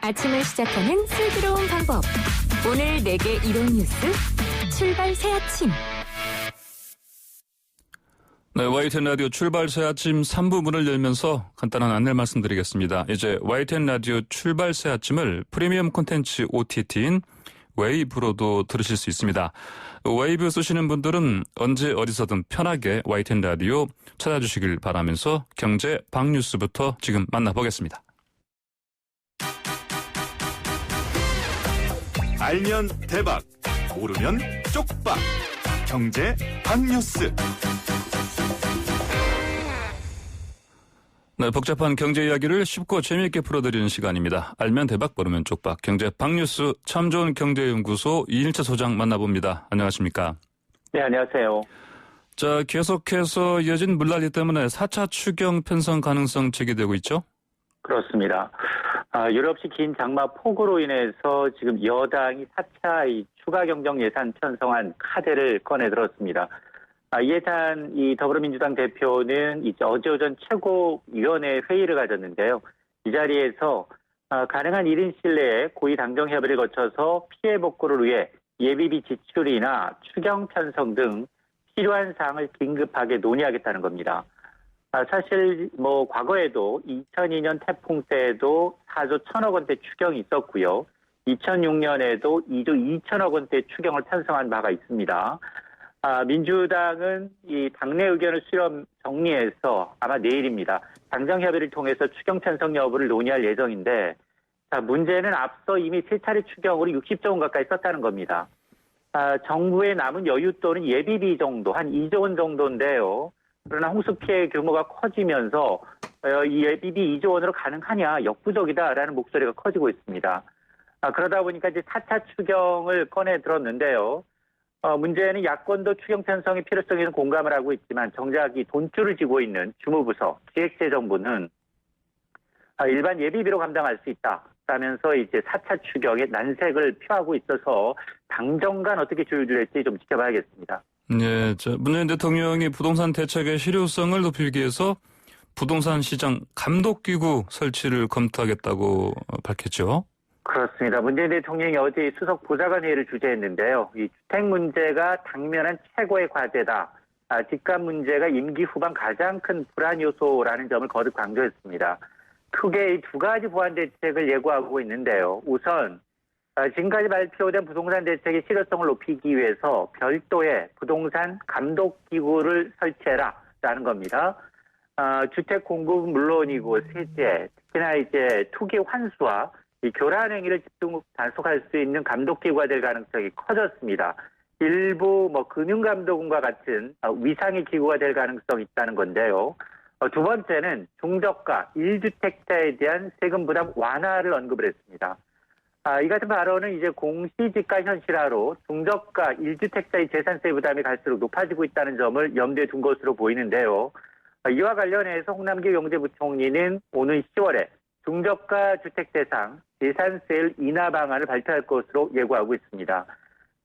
아침을 시작하는 슬기로운 방법. 오늘 내게 이로운 뉴스 출발 새 아침. 네, YTN 라디오 출발 새 아침 3부 문을 열면서 간단한 안내 말씀드리겠습니다. 이제 YTN 라디오 출발 새 아침을 프리미엄 콘텐츠 OTT인 웨이브로도 들으실 수 있습니다. 웨이브 쓰시는 분들은 언제 어디서든 편하게 YTN 라디오 찾아주시길 바라면서 경제 박뉴스부터 지금 만나보겠습니다. 알면 대박, 모르면 쪽박. 경제 박뉴스. 네, 복잡한 경제 이야기를 쉽고 재미있게 풀어드리는 시간입니다. 알면 대박, 모르면 쪽박. 경제 박뉴스 참 좋은 경제연구소 이일채 소장 만나봅니다. 안녕하십니까? 네, 안녕하세요. 자, 계속해서 이어진 물난리 때문에 4차 추경 편성 가능성 제기되고 있죠? 그렇습니다. 유럽식 긴 장마 폭우로 인해서 지금 여당이 4차 이 추가 경정 예산 편성안 카드를 꺼내 들었습니다. 이에 대한 이 더불어민주당 대표는 이제 어제 오전 최고위원회 회의를 가졌는데요. 이 자리에서 가능한 1인 실내에 고위 당정 협의를 거쳐서 피해 복구를 위해 예비비 지출이나 추경 편성 등 필요한 사항을 긴급하게 논의하겠다는 겁니다. 사실 과거에도 2002년 태풍 때에도 4조 1천억 원대 추경이 있었고요. 2006년에도 2조 2천억 원대 추경을 편성한 바가 있습니다. 민주당은 이 당내 의견을 수렴 정리해서 아마 내일입니다. 당정 협의를 통해서 추경 편성 여부를 논의할 예정인데, 문제는 앞서 이미 3차례 추경으로 60조 원 가까이 썼다는 겁니다. 정부의 남은 여윳돈은 예비비 정도, 한 2조 원 정도인데요. 그러나 홍수 피해 규모가 커지면서 이 예비비 2조 원으로 가능하냐, 역부족이다라는 목소리가 커지고 있습니다. 그러다 보니까 이제 4차 추경을 꺼내 들었는데요. 문제는 야권도 추경 편성의 필요성에는 공감을 하고 있지만 정작 이 돈줄을 쥐고 있는 주무부서, 기획재정부는 일반 예비비로 감당할 수 있다라면서 이제 4차 추경에 난색을 표하고 있어서 당정 간 어떻게 조율될지 좀 지켜봐야겠습니다. 네, 문재인 대통령이 부동산 대책의 실효성을 높이기 위해서 부동산 시장 감독기구 설치를 검토하겠다고 밝혔죠. 그렇습니다. 문재인 대통령이 어제 수석 보좌관 회의를 주재했는데요. 이 주택 문제가 당면한 최고의 과제다. 집값 문제가 임기 후반 가장 큰 불안 요소라는 점을 거듭 강조했습니다. 크게 이 두 가지 보완 대책을 예고하고 있는데요. 우선 지금까지 발표된 부동산 대책의 실효성을 높이기 위해서 별도의 부동산 감독기구를 설치해라라는 겁니다. 주택 공급은 물론이고 세제, 특히나 이제 투기 환수와 이 교란 행위를 집중 단속할 수 있는 감독기구가 될 가능성이 커졌습니다. 일부 금융감독원과 같은 위상의 기구가 될 가능성이 있다는 건데요. 두 번째는 중저가 1주택자에 대한 세금 부담 완화를 언급을 했습니다. 이 같은 발언은 이제 공시지가 현실화로 중저가 1주택자의 재산세 부담이 갈수록 높아지고 있다는 점을 염두에 둔 것으로 보이는데요. 이와 관련해서 홍남기 경제부총리는 오는 10월에 중저가 주택 대상 재산세율 인하 방안을 발표할 것으로 예고하고 있습니다.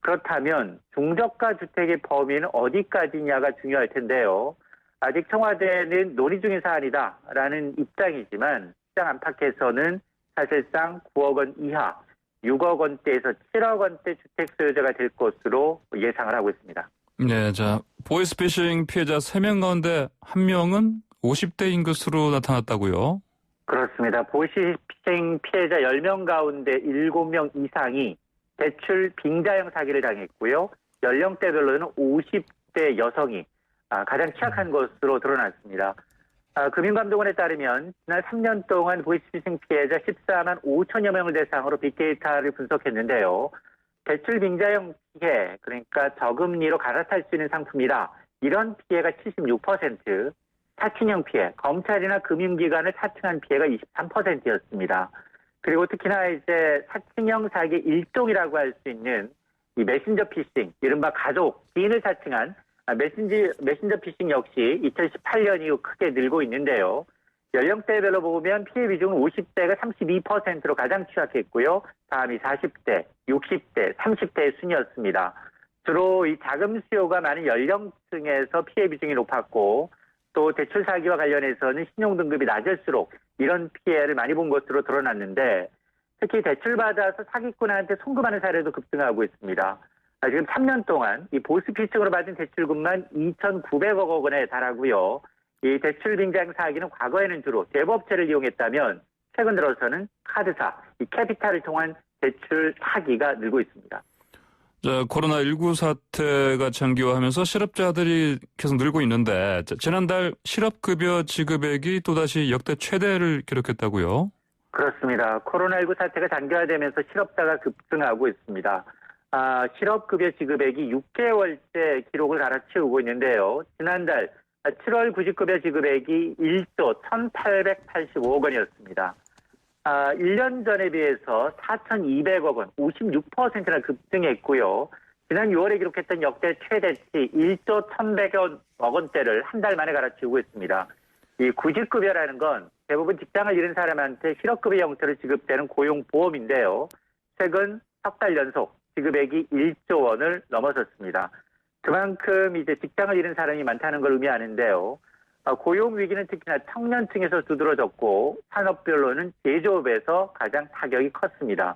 그렇다면 중저가 주택의 범위는 어디까지냐가 중요할 텐데요. 아직 청와대는 논의 중인 사안이다라는 입장이지만 시장 안팎에서는 사실상 9억 원 이하, 6억 원대에서 7억 원대 주택 소유자가 될 것으로 예상을 하고 있습니다. 네, 보이스피싱 피해자 3명 가운데 1명은 50대인 것으로 나타났다고요? 그렇습니다. 보이스피싱 피해자 10명 가운데 7명 이상이 대출 빙자형 사기를 당했고요. 연령대별로는 50대 여성이 가장 취약한 것으로 드러났습니다. 금융감독원에 따르면 지난 3년 동안 보이스피싱 피해자 14만 5천여 명을 대상으로 빅데이터를 분석했는데요. 대출 빙자형 피해, 그러니까 저금리로 갈아탈 수 있는 상품이다. 이런 피해가 76%, 사칭형 피해, 검찰이나 금융기관을 사칭한 피해가 23%였습니다. 그리고 특히나 이제 사칭형 사기의 일종이라고 할 수 있는 이 메신저 피싱, 이른바 가족, 지인을 사칭한 메신저 피싱 역시 2018년 이후 크게 늘고 있는데요. 연령대별로 보면 피해 비중은 50대가 32%로 가장 취약했고요. 다음이 40대, 60대, 30대의 순이었습니다. 주로 이 자금 수요가 많은 연령층에서 피해 비중이 높았고 또 대출 사기와 관련해서는 신용 등급이 낮을수록 이런 피해를 많이 본 것으로 드러났는데 특히 대출받아서 사기꾼한테 송금하는 사례도 급증하고 있습니다. 지금 3년 동안 이 보수피층으로 받은 대출금만 2,900억 원에 달하고요. 이 대출 빙장 사기는 과거에는 주로 대부업체를 이용했다면 최근 들어서는 카드사, 이 캐피탈을 통한 대출 사기가 늘고 있습니다. 자, 코로나19 사태가 장기화하면서 실업자들이 계속 늘고 있는데 지난달 실업급여 지급액이 또다시 역대 최대를 기록했다고요? 그렇습니다. 코로나19 사태가 장기화되면서 실업자가 급증하고 있습니다. 실업급여 지급액이 6개월째 기록을 갈아치우고 있는데요. 지난달 7월 구직급여 지급액이 1조 1,885억 원이었습니다. 1년 전에 비해서 4,200억 원, 56%나 급증했고요. 지난 6월에 기록했던 역대 최대치 1조 1,100억 원대를 한 달 만에 갈아치우고 있습니다. 이 구직급여라는 건 대부분 직장을 잃은 사람한테 실업급여 형태로 지급되는 고용보험인데요. 최근 석 달 연속 지급액이 1조 원을 넘어섰습니다. 그만큼 이제 직장을 잃은 사람이 많다는 걸 의미하는데요. 고용 위기는 특히나 청년층에서 두드러졌고 산업별로는 제조업에서 가장 타격이 컸습니다.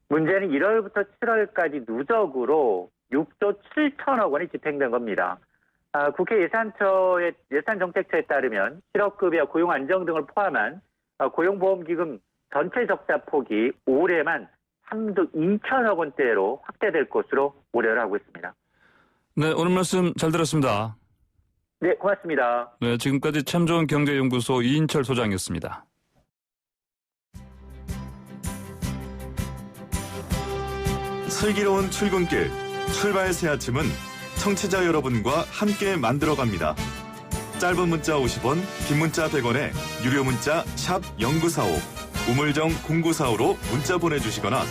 문제는 1월부터 7월까지 누적으로 6조 7천억 원이 집행된 겁니다. 국회 예산처의 예산정책처에 따르면 실업급여, 고용안정 등을 포함한 고용보험기금 전체 적자 폭이 올해만 3조 2천억 원대로 확대될 것으로 우려를 하고 있습니다. 네, 오늘 말씀 잘 들었습니다. 네, 고맙습니다. 네, 지금까지 참 좋은 경제연구소 이인철 소장이었습니다. 슬기로운 출근길, 출발 새 아침은 청취자 여러분과 함께 만들어갑니다. 짧은 문자 50원, 긴 문자 100원에 유료 문자 샵 0945, 우물정 0945로 문자 보내주시거나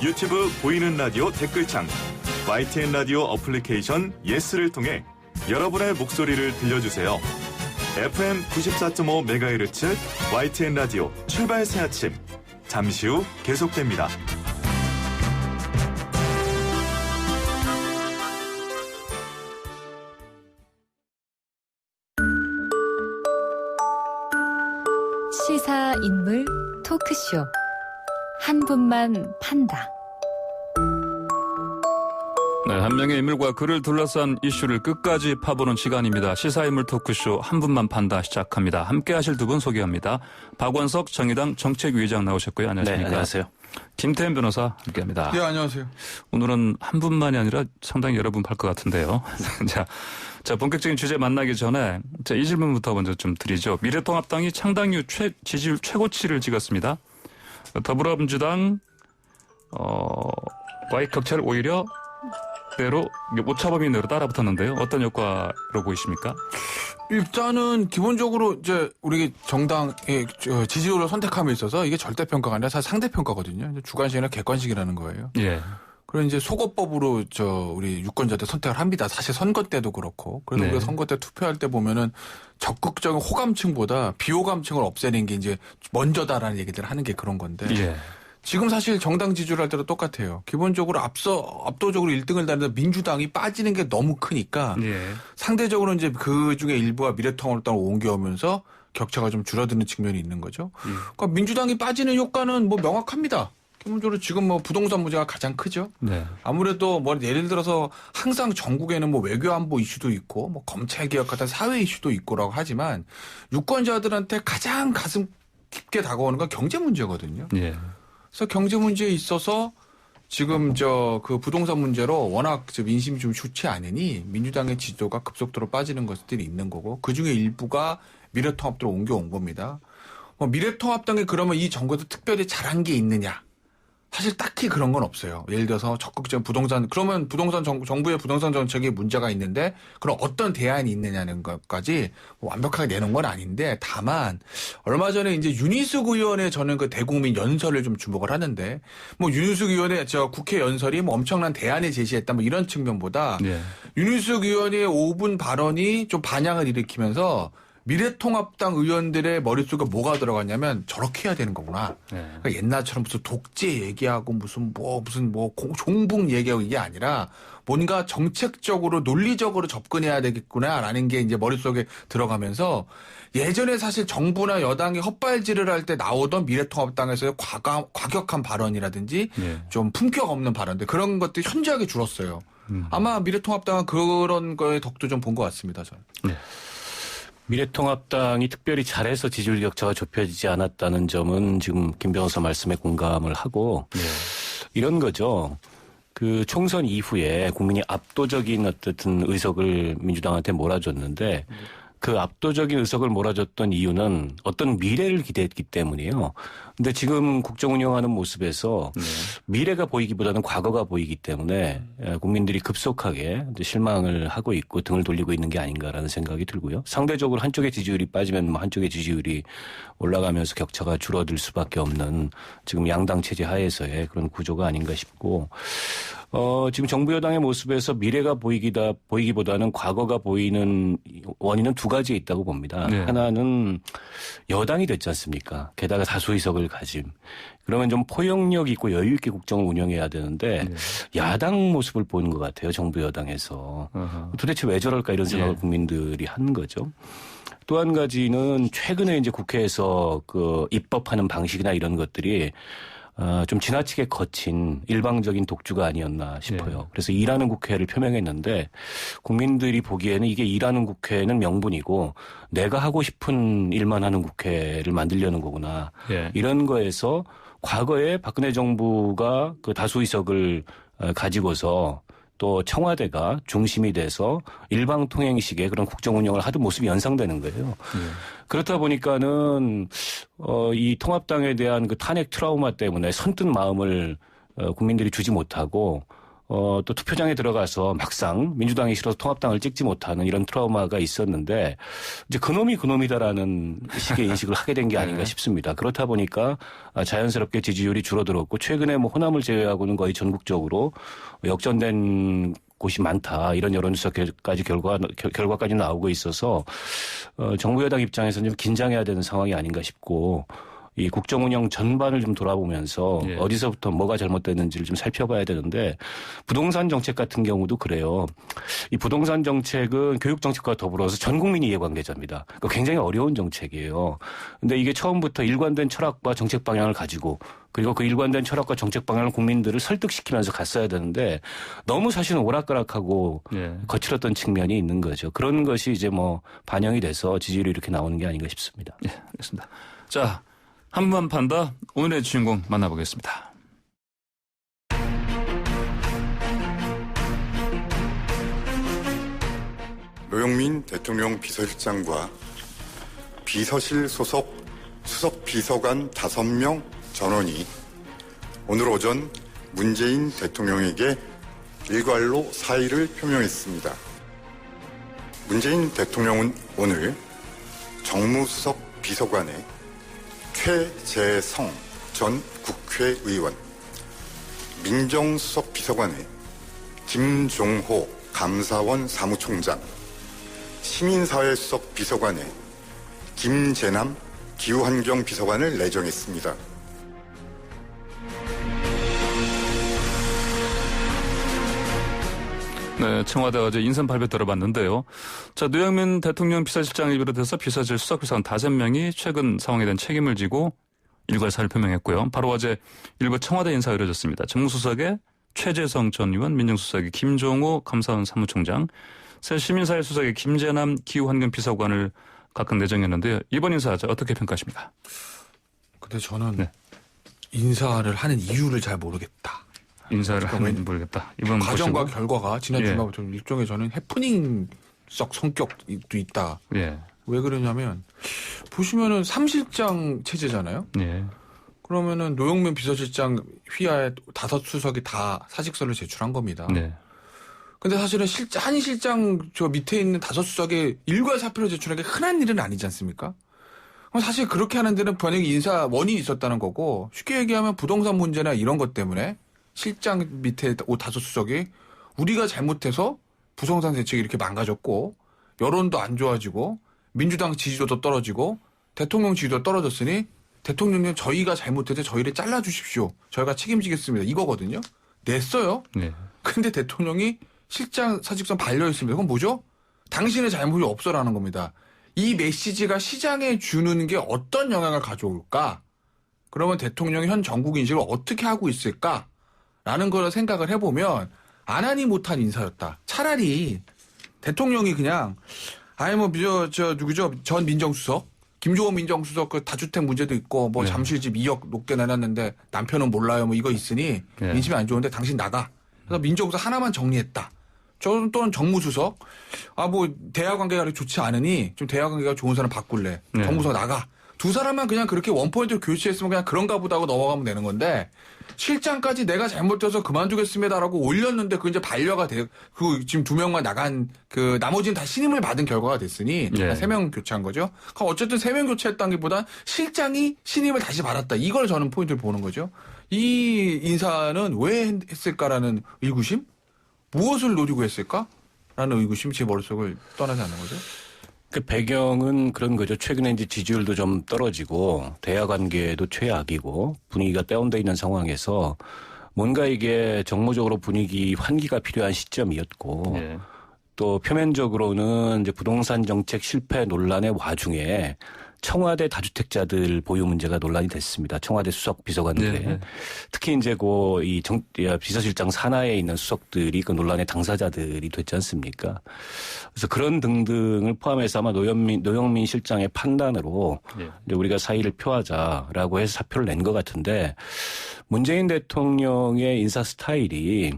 유튜브 보이는 라디오 댓글창, YTN 라디오 어플리케이션 예스를 통해 여러분의 목소리를 들려주세요. FM 94.5MHz YTN 라디오 출발 새 아침. 잠시 후 계속됩니다. 시사 인물 토크쇼 한 분만 판다. 네, 한 명의 인물과 그를 둘러싼 이슈를 끝까지 파보는 시간입니다. 시사인물 토크쇼 한 분만 판다 시작합니다. 함께 하실 두 분 소개합니다. 박원석 정의당 정책위의장 나오셨고요. 안녕하십니까? 네, 안녕하세요. 김태현 변호사 함께합니다. 네, 안녕하세요. 오늘은 한 분만이 아니라 상당히 여러 분 팔 것 같은데요. 자, 본격적인 주제 만나기 전에 이 질문부터 먼저 좀 드리죠. 미래통합당이 창당 이후 지지율 최고치를 찍었습니다. 더불어민주당 와의 격차를 오히려 대로 오차범위 내로 따라붙었는데요. 어떤 효과로 보이십니까? 일단은 기본적으로 이제 우리 정당의 지지율을 선택함에 있어서 이게 절대평가가 아니라 사실 상대평가거든요. 주관식이나 객관식이라는 거예요. 예. 그리고 이제 속어법으로 우리 유권자들 선택을 합니다. 사실 선거 때도 그렇고. 그래서 네. 우리가 선거 때 투표할 때 보면은 적극적인 호감층보다 비호감층을 없애는 게 이제 먼저다라는 얘기들을 하는 게 그런 건데. 예. 지금 사실 정당 지지율 할 때도 똑같아요. 기본적으로 압도적으로 1등을 다니는 민주당이 빠지는 게 너무 크니까 예. 상대적으로 이제 그 중에 일부가 미래통합당으로 옮겨오면서 격차가 좀 줄어드는 측면이 있는 거죠. 그러니까 민주당이 빠지는 효과는 뭐 명확합니다. 기본적으로 지금 뭐 부동산 문제가 가장 크죠. 네. 아무래도 뭐 예를 들어서 항상 전국에는 뭐 외교 안보 이슈도 있고 뭐 검찰 개혁 같은 사회 이슈도 있고라고 하지만 유권자들한테 가장 가슴 깊게 다가오는 건 경제 문제거든요. 예. 그래서 경제 문제에 있어서 지금 그 부동산 문제로 워낙 민심이 좀 좋지 않으니 민주당의 지지도가 급속도로 빠지는 것들이 있는 거고 그중에 일부가 미래통합당으로 옮겨온 겁니다. 미래통합당이 그러면 이 정부에서 특별히 잘한 게 있느냐? 사실 딱히 그런 건 없어요. 예를 들어서 적극적인 그러면 정부의 부동산 정책에 문제가 있는데 그럼 어떤 대안이 있느냐는 것까지 완벽하게 내놓은 건 아닌데 다만 얼마 전에 이제 윤희숙 의원의 저는 그 대국민 연설을 좀 주목을 하는데 윤희숙 의원의 국회 연설이 엄청난 대안을 제시했다 이런 측면보다 예. 윤희숙 의원의 5분 발언이 좀 반향을 일으키면서 미래통합당 의원들의 머릿속에 뭐가 들어갔냐면 저렇게 해야 되는 거구나. 네. 그러니까 옛날처럼 무슨 독재 얘기하고 무슨 종북 얘기하고 이게 아니라 뭔가 정책적으로 논리적으로 접근해야 되겠구나라는 게 이제 머릿속에 들어가면서 예전에 사실 정부나 여당이 헛발질을 할 때 나오던 미래통합당에서의 과격한 발언이라든지 네. 좀 품격 없는 발언들 그런 것들이 현저하게 줄었어요. 아마 미래통합당은 그런 거에 덕도 좀 본 것 같습니다. 저는. 네. 미래통합당이 특별히 잘해서 지지율 격차가 좁혀지지 않았다는 점은 지금 김 변호사 말씀에 공감을 하고 네. 이런 거죠. 그 총선 이후에 국민이 압도적인 어떤 의석을 민주당한테 몰아줬는데 그 압도적인 의석을 몰아줬던 이유는 어떤 미래를 기대했기 때문이에요. 근데 지금 국정 운영하는 모습에서 미래가 보이기보다는 과거가 보이기 때문에 국민들이 급속하게 실망을 하고 있고 등을 돌리고 있는 게 아닌가라는 생각이 들고요. 상대적으로 한쪽의 지지율이 빠지면 한쪽의 지지율이 올라가면서 격차가 줄어들 수밖에 없는 지금 양당 체제 하에서의 그런 구조가 아닌가 싶고 지금 정부 여당의 모습에서 미래가 보이기보다는 과거가 보이는 원인은 두 가지에 있다고 봅니다. 네. 하나는 여당이 됐지 않습니까? 게다가 다수의석을 가짐. 그러면 좀 포용력 있고 여유 있게 국정을 운영해야 되는데 야당 모습을 보는 것 같아요. 정부 여당에서. 도대체 왜 저럴까 이런 생각을 국민들이 하는 거죠. 또 한 가지는 최근에 이제 국회에서 그 입법하는 방식이나 이런 것들이 좀 지나치게 거친 일방적인 독주가 아니었나 싶어요. 네. 그래서 일하는 국회를 표명했는데 국민들이 보기에는 이게 일하는 국회는 명분이고 내가 하고 싶은 일만 하는 국회를 만들려는 거구나. 네. 이런 거에서 과거에 박근혜 정부가 그 다수의석을 가지고서 또 청와대가 중심이 돼서 일방통행식의 그런 국정 운영을 하던 모습이 연상되는 거예요. 그렇다 보니까는 이 통합당에 대한 그 탄핵 트라우마 때문에 선뜻 마음을 국민들이 주지 못하고 또 투표장에 들어가서 막상 민주당이 싫어서 통합당을 찍지 못하는 이런 트라우마가 있었는데 이제 그놈이 그놈이다라는 식의 인식을 하게 된 게 아닌가 싶습니다. 그렇다 보니까 자연스럽게 지지율이 줄어들었고 최근에 뭐 호남을 제외하고는 거의 전국적으로 역전된 곳이 많다. 이런 여론조사까지 결과까지 나오고 있어서 정부 여당 입장에서는 좀 긴장해야 되는 상황이 아닌가 싶고 이 국정 운영 전반을 좀 돌아보면서 예. 어디서부터 뭐가 잘못됐는지를 좀 살펴봐야 되는데 부동산 정책 같은 경우도 그래요. 이 부동산 정책은 교육 정책과 더불어서 전 국민이 이해관계자입니다. 그러니까 굉장히 어려운 정책이에요. 근데 이게 처음부터 일관된 철학과 정책 방향을 가지고 그리고 그 일관된 철학과 정책 방향을 국민들을 설득시키면서 갔어야 되는데 너무 사실은 오락가락하고 예. 거칠었던 측면이 있는 거죠. 그런 것이 이제 뭐 반영이 돼서 지지율이 이렇게 나오는 게 아닌가 싶습니다. 예, 알겠습니다. 자, 한번 판다 오늘의 주인공 만나보겠습니다. 노영민 대통령 비서실장과 비서실 소속 수석 비서관 5명 전원이 오늘 오전 문재인 대통령에게 일괄로 사의를 표명했습니다. 문재인 대통령은 오늘 정무수석 비서관에 최재성 전 국회의원, 민정수석 비서관에 김종호 감사원 사무총장, 시민사회수석 비서관에 김재남 기후환경 비서관을 내정했습니다. 네, 청와대가 어제 인선 발표 들어봤는데요. 자, 노영민 대통령 비서실장을 비롯해서 비서실 수석비서관 5명이 최근 상황에 대한 책임을 지고 일괄 사의를 표명했고요. 바로 어제 일부 청와대 인사가 이루어졌습니다. 정무수석의 최재성 전 의원, 민정수석의 김종호 감사원 사무총장, 새 시민사회 수석의 김재남 기후환경 비서관을 각각 내정했는데요. 이번 인사 어떻게 평가하십니까? 근데 저는 네. 인사를 하는 이유를 잘 모르겠다. 인사를 하면 모르겠다. 이번 과정과 보시고. 결과가 지난 예. 주말부터 일종의 저는 해프닝적 성격도 있다. 예. 왜 그러냐면 보시면은 3실장 체제잖아요. 예. 그러면은 노영민 비서실장 휘하에 5수석이 다 사직서를 제출한 겁니다. 네. 근데 사실은 한 실장 저 밑에 있는 5수석에 일괄 사표를 제출하는 게 흔한 일은 아니지 않습니까? 그럼 사실 그렇게 하는 데는 번역이 인사 원인이 있었다는 거고 쉽게 얘기하면 부동산 문제나 이런 것 때문에 실장 밑에 5수석이 우리가 잘못해서 부동산 대책이 이렇게 망가졌고 여론도 안 좋아지고 민주당 지지도도 떨어지고 대통령 지지도 떨어졌으니 대통령님 저희가 잘못해서 저희를 잘라주십시오. 저희가 책임지겠습니다. 이거거든요. 냈어요. 네. 근데 대통령이 실장 사직서 반려했습니다. 그건 뭐죠? 당신의 잘못이 없어라는 겁니다. 이 메시지가 시장에 주는 게 어떤 영향을 가져올까? 그러면 대통령이 현 정국 인식을 어떻게 하고 있을까라는 걸 생각을 해보면 안 하니 못한 인사였다. 차라리 대통령이 그냥 누구죠? 전 민정수석 김종원 민정수석 그 다주택 문제도 있고 뭐 네. 잠실집 2억 높게 내놨는데 남편은 몰라요. 뭐 이거 있으니 네. 민심이 안 좋은데 당신 나가. 그래서 민정수석 하나만 정리했다. 저는 또는 정무수석 뭐 대화 관계가 좋지 않으니 좀 대화 관계가 좋은 사람 바꿀래. 네. 정무수석 나가. 두 사람만 그냥 그렇게 원포인트로 교체했으면 그냥 그런가 보다 하고 넘어가면 되는 건데 실장까지 내가 잘못돼서 그만두겠습니다라고 올렸는데 그 이제 반려가 지금 2명만 나간 그 나머지는 다 신임을 받은 결과가 됐으니 네. 3명 교체한 거죠. 그러니까 어쨌든 3명 교체했다는 게보다 실장이 신임을 다시 받았다. 이걸 저는 포인트를 보는 거죠. 이 인사는 왜 했을까라는 의구심? 무엇을 노리고 했을까라는 의구심이 제 머릿속을 떠나지 않는 거죠. 그 배경은 그런 거죠. 최근에 이제 지지율도 좀 떨어지고 대화 관계도 최악이고 분위기가 다운돼 있는 상황에서 뭔가 이게 정무적으로 분위기 환기가 필요한 시점이었고 네. 또 표면적으로는 이제 부동산 정책 실패 논란의 와중에 청와대 다주택자들 보유 문제가 논란이 됐습니다. 청와대 수석 비서관들의 네. 특히 이제 비서실장 산하에 있는 수석들이 그 논란의 당사자들이 됐지 않습니까? 그래서 그런 등등을 포함해서 아마 노영민 실장의 판단으로 네. 이제 우리가 사의를 표하자라고 해서 사표를 낸 것 같은데 문재인 대통령의 인사 스타일이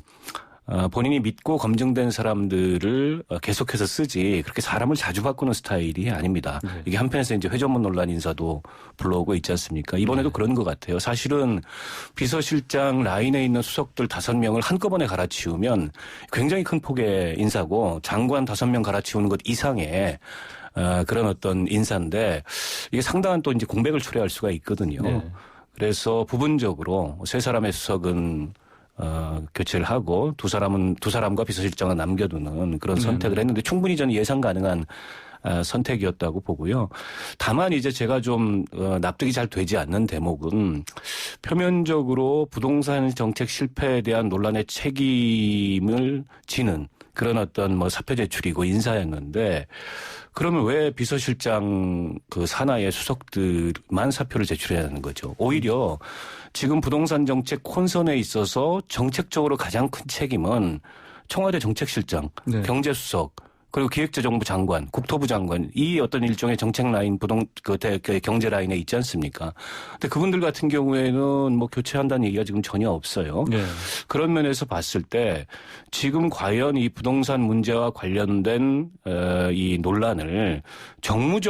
본인이 믿고 검증된 사람들을 계속해서 쓰지 그렇게 사람을 자주 바꾸는 스타일이 아닙니다. 네. 이게 한편에서 이제 회전문 논란 인사도 불러오고 있지 않습니까? 이번에도 그런 것 같아요. 사실은 비서실장 라인에 있는 수석들 5명을 한꺼번에 갈아치우면 굉장히 큰 폭의 인사고 장관 5명 갈아치우는 것 이상의 그런 어떤 인사인데 이게 상당한 또 이제 공백을 초래할 수가 있거든요. 네. 그래서 부분적으로 3사람의 수석은 교체를 하고 두 사람과 비서실장을 남겨두는 그런 선택을 했는데 충분히 저는 예상 가능한 선택이었다고 보고요. 다만 이제 제가 좀 납득이 잘 되지 않는 대목은 표면적으로 부동산 정책 실패에 대한 논란의 책임을 지는 그런 어떤 사표 제출이고 인사였는데 그러면 왜 비서실장 그 산하의 수석들만 사표를 제출해야 하는 거죠? 오히려 지금 부동산 정책 혼선에 있어서 정책적으로 가장 큰 책임은 청와대 정책실장, 네. 경제수석, 그리고 기획재정부 장관, 국토부 장관 이 어떤 일종의 정책 라인 경제 라인에 있지 않습니까? 근데 그분들 같은 경우에는 교체한다는 얘기가 지금 전혀 없어요. 네. 그런 면에서 봤을 때 지금 과연 이 부동산 문제와 관련된 이 논란을 정무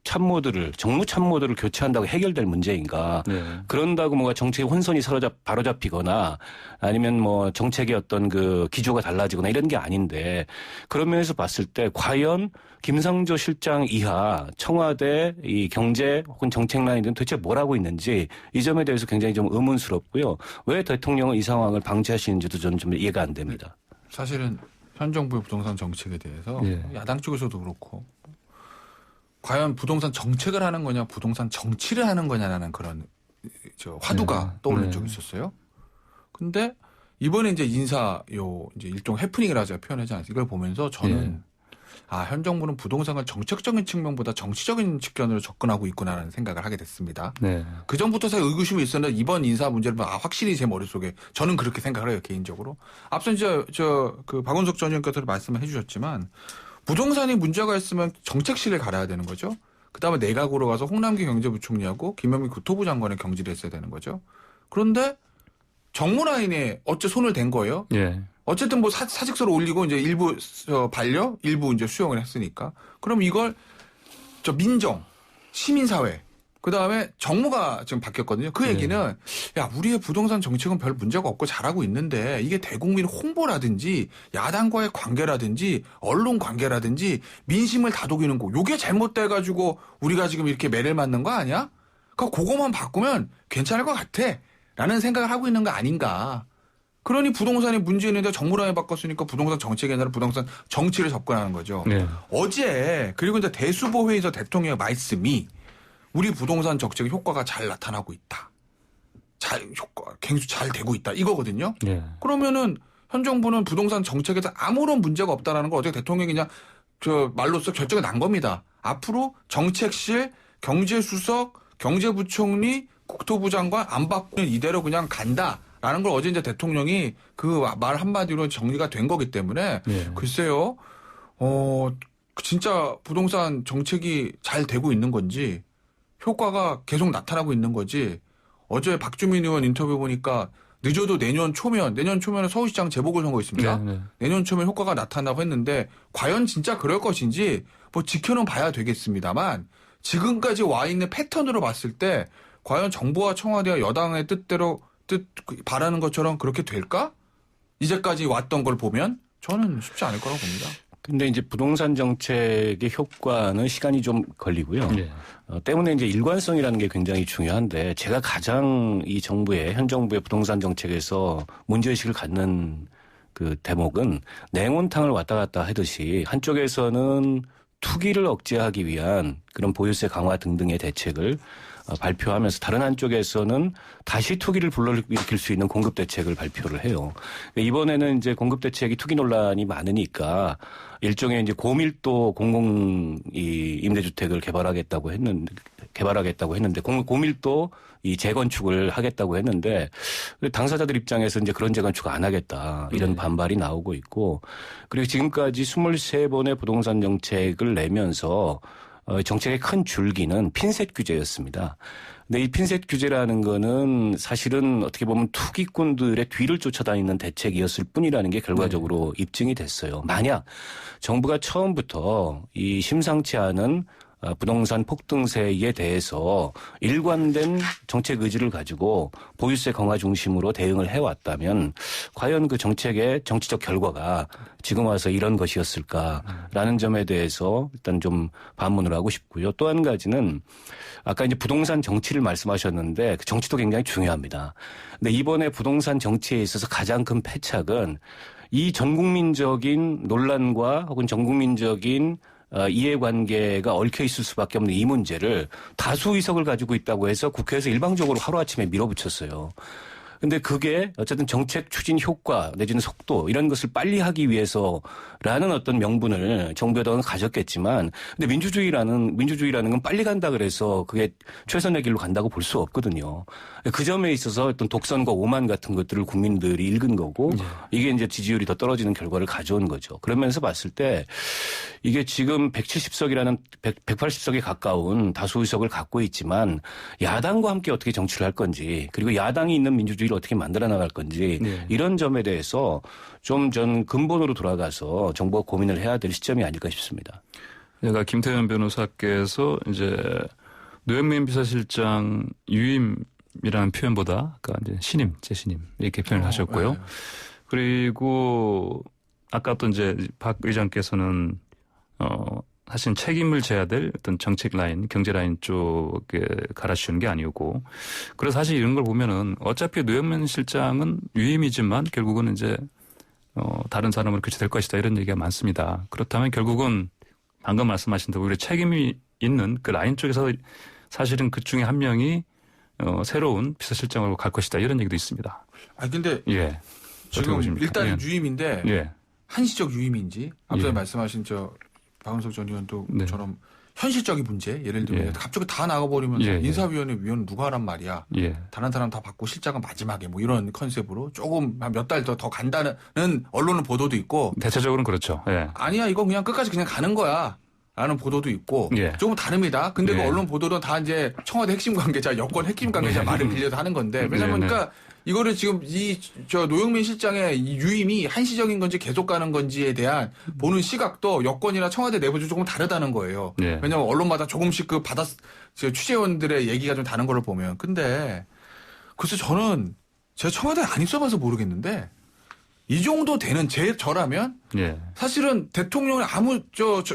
참모들을 교체한다고 해결될 문제인가? 네. 그런다고 뭔가 정책의 혼선이 바로잡히거나 아니면 정책의 어떤 그 기조가 달라지거나 이런 게 아닌데 그런 면에서 봤을 때 과연 김상조 실장 이하 청와대 이 경제 혹은 정책 라인들은 도대체 뭘 하고 있는지 이 점에 대해서 굉장히 좀 의문스럽고요. 왜 대통령은 이 상황을 방치하시는지도 저는 좀 이해가 안 됩니다. 사실은 현 정부의 부동산 정책에 대해서 예. 야당 쪽에서도 그렇고 과연 부동산 정책을 하는 거냐 부동산 정치를 하는 거냐라는 그런 화두가 떠오른 적이 있었어요. 근데 이번에 이제 이제 일종 해프닝이라 제가 표현하지 않습니까? 이걸 보면서 저는 현 정부는 부동산을 정책적인 측면보다 정치적인 측면으로 접근하고 있구나라는 생각을 하게 됐습니다. 네. 그 전부터 사실 의구심이 있었는데 이번 인사 문제를 보면 확실히 제 머릿속에 저는 그렇게 생각을 해요, 개인적으로. 앞서 이제 그 박원석 전 의원께서도 말씀을 해주셨지만 부동산이 문제가 있으면 정책실을 갈아야 되는 거죠. 그다음에 내각으로 가서 홍남기 경제부총리하고 김현미 국토부 장관의 경질을 했어야 되는 거죠. 그런데 정무 라인에 어째 손을 댄 거예요. 예. 어쨌든 사직서를 올리고 이제 일부 반려, 일부 이제 수용을 했으니까. 그럼 이걸 민정, 시민사회, 그 다음에 정무가 지금 바뀌었거든요. 그 얘기는 우리의 부동산 정책은 별 문제가 없고 잘하고 있는데 이게 대국민 홍보라든지 야당과의 관계라든지 언론 관계라든지 민심을 다독이는 거 요게 잘못돼가지고 우리가 지금 이렇게 매를 맞는 거 아니야? 그러니까 그거만 바꾸면 괜찮을 것 같아. 라는 생각을 하고 있는 거 아닌가. 그러니 부동산이 문제 있는데 정부랑에 바꿨으니까 부동산 정책이 아니라 부동산 정치를 접근하는 거죠. 네. 어제 그리고 이제 대수보 회의에서 대통령의 말씀이 우리 부동산 정책의 효과가 잘 나타나고 있다. 갱수 잘 되고 있다. 이거거든요. 네. 그러면은 현 정부는 부동산 정책에서 아무런 문제가 없다라는 거 어제 대통령이 그냥 말로써 결정이 난 겁니다. 앞으로 정책실, 경제수석, 경제부총리, 국토부 장관 안 바꾸는 이대로 그냥 간다라는 걸 어제 이제 대통령이 그 말 한마디로 정리가 된 거기 때문에 네. 글쎄요, 진짜 부동산 정책이 잘 되고 있는 건지 효과가 계속 나타나고 있는 거지. 어제 박주민 의원 인터뷰 보니까 늦어도 내년 초면에 서울시장 재보궐선거 있습니다. 네, 네. 내년 초면 효과가 나타나고 했는데 과연 진짜 그럴 것인지 뭐 지켜는 봐야 되겠습니다만 지금까지 와 있는 패턴으로 봤을 때 과연 정부와 청와대와 여당의 뜻대로 바라는 것처럼 그렇게 될까? 이제까지 왔던 걸 보면 저는 쉽지 않을 거라고 봅니다. 근데 이제 부동산 정책의 효과는 시간이 좀 걸리고요. 네. 때문에 이제 일관성이라는 게 굉장히 중요한데 제가 가장 이 현 정부의 부동산 정책에서 문제의식을 갖는 그 대목은 냉온탕을 왔다 갔다 하듯이 한쪽에서는 투기를 억제하기 위한 그런 보유세 강화 등등의 대책을 발표하면서 다른 한쪽에서는 다시 투기를 불러일으킬 수 있는 공급 대책을 발표를 해요. 이번에는 이제 공급 대책이 투기 논란이 많으니까 일종의 이제 고밀도 임대주택을 개발하겠다고 했는데 고밀도 이 재건축을 하겠다고 했는데 당사자들 입장에서 이제 그런 재건축 안 하겠다 이런 반발이 나오고 있고 그리고 지금까지 23번의 부동산 정책을 내면서 정책의 큰 줄기는 핀셋 규제였습니다. 근데 이 핀셋 규제라는 거는 사실은 어떻게 보면 투기꾼들의 뒤를 쫓아다니는 대책이었을 뿐이라는 게 결과적으로 입증이 됐어요. 만약 정부가 처음부터 이 심상치 않은 부동산 폭등세에 대해서 일관된 정책 의지를 가지고 보유세 강화 중심으로 대응을 해왔다면 과연 그 정책의 정치적 결과가 지금 와서 이런 것이었을까라는 점에 대해서 일단 좀 반문을 하고 싶고요. 또 한 가지는 아까 이제 부동산 정치를 말씀하셨는데 그 정치도 굉장히 중요합니다. 근데 이번에 부동산 정치에 있어서 가장 큰 패착은 이 전국민적인 논란과 혹은 전국민적인 이해관계가 얽혀 있을 수밖에 없는 이 문제를 다수 의석을 가지고 있다고 해서 국회에서 일방적으로 하루아침에 밀어붙였어요. 근데 그게 어쨌든 정책 추진 효과 내지는 속도 이런 것을 빨리 하기 위해서라는 어떤 명분을 정부 여당은 가졌겠지만 근데 민주주의라는 건 빨리 간다 그래서 그게 최선의 길로 간다고 볼 수 없거든요. 그 점에 있어서 어떤 독선과 오만 같은 것들을 국민들이 읽은 거고 이게 이제 지지율이 더 떨어지는 결과를 가져온 거죠. 그러면서 봤을 때 이게 지금 180석에 가까운 다수 의석을 갖고 있지만 야당과 함께 어떻게 정치를 할 건지 그리고 야당이 있는 민주주의를 어떻게 만들어 나갈 건지 이런 점에 대해서 좀 전 근본으로 돌아가서 정부가 고민을 해야 될 시점이 아닐까 싶습니다. 제가 김태현 변호사께서 이제 노영민 비서실장 유임이라는 표현보다 아까 이제 재신임 이렇게 표현을 하셨고요. 네. 그리고 아까 또 이제 박 의장께서는 사실 책임을 져야 될 어떤 정책 라인, 경제 라인 쪽에 갈아씌우는 게 아니고 그래서 사실 이런 걸 보면은 어차피 노영민 실장은 유임이지만 결국은 이제 다른 사람으로 교체될 것이다 이런 얘기가 많습니다. 그렇다면 결국은 방금 말씀하신 대로 우리 책임이 있는 그 라인 쪽에서 사실은 그 중에 한 명이 새로운 비서실장으로 갈 것이다 이런 얘기도 있습니다. 아 근데 예. 지금 일단 예. 유임인데 예. 한시적 유임인지 앞서 예. 말씀하신 박은석 전 의원도 네. 처럼 현실적인 문제 예를 들면 예. 갑자기 다 나가버리면 예. 인사위원회 위원 누가 하란 말이야. 예. 다른 사람 다 받고 실장은 마지막에 뭐 이런 컨셉으로 조금 한 몇 달 더 간다는 언론은 보도도 있고 대체적으로는 그렇죠. 예. 아니야 이건 그냥 끝까지 그냥 가는 거야. 라는 보도도 있고 예. 조금 다릅니다. 근데 예. 그 언론 보도는 다 이제 청와대 핵심 관계자, 여권 핵심 관계자 말을 빌려서 하는 건데 왜냐면 네, 네. 그러니까 이거를 지금 노영민 실장의 이 유임이 한시적인 건지 계속 가는 건지에 대한 보는 시각도 여권이나 청와대 내부도 조금 다르다는 거예요. 예. 왜냐면 언론마다 조금씩 취재원들의 얘기가 좀 다른 걸 보면 근데 글쎄 저는 제가 청와대에 안 있어봐서 모르겠는데 이 정도 되는 저라면 예. 사실은 대통령이 아무